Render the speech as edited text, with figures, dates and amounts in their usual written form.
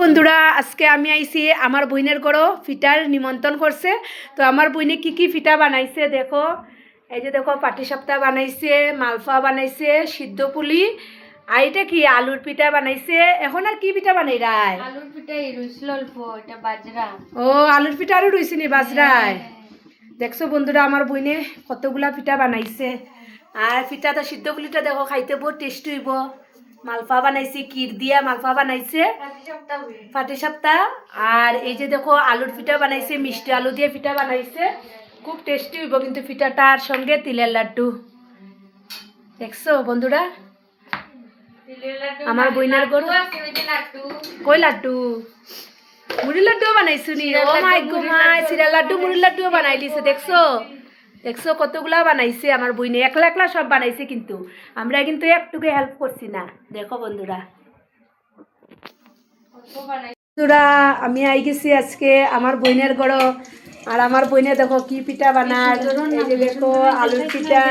বন্ধুরা আজকে আমি আইছি আমার বইনের ঘরও ফিটার নিমন্ত্রণ করছে। তো আমার বইনে কি কি ফিটা বানাইছে দেখো। এই যে দেখো পাটিসাপটা বানাইছে, মালফা বানাইছে, সিদ্ধ পুলি, আর এটা কি আলুর পিঠা বানাইছে। এখন আর কি পিঠা বানাই রায়? আলুর পিঠা রইছিল অল্প, এটা বাজরা। ও আলুর পিঠা আরও রইছে নি বাজরায়। দেখছো বন্ধুরা আমার বইনে কতগুলা পিঠা বানাইছে। আর পিঠাটা সিদ্ধ পুলিটা দেখো খাইতে বহুত টেস্টি হইব। মালফা বানাইছে, ক্ষীর দিয়া মালফা বানাইছে, পাটিসাপটা। আর এই যে দেখো আলুর পিঠা বানাইছে, মিষ্টি আলু দিয়ে পিঠা বানাইছে, খুব টেস্টি হইব কিন্তু পিঠাটার সঙ্গে তিলের লাড্ডু। দেখছো বন্ধুরা আমার বইনের গরু কই লাড্ডু, মুড়ির লাড্ডুও বানাইছো নি? ও মাই গো মাই, চিরা লাড্ডু মুড়ির লাড্ডুও বানাই দিছে। দেখছো দেখছো কতগুলা বানাইছে আমার বইনে, একলা একলা সব বানাইছে, কিন্তু আমরা কিন্তু একটুকু হেল্প করছি না। দেখো বন্ধুরা বন্ধুরা আমি আই গেছি আজকে আমার বইনের ঘর। আর আমার বইনে দেখো কি পিঠা বানার। এই যে দেখো আলুর পিঠা।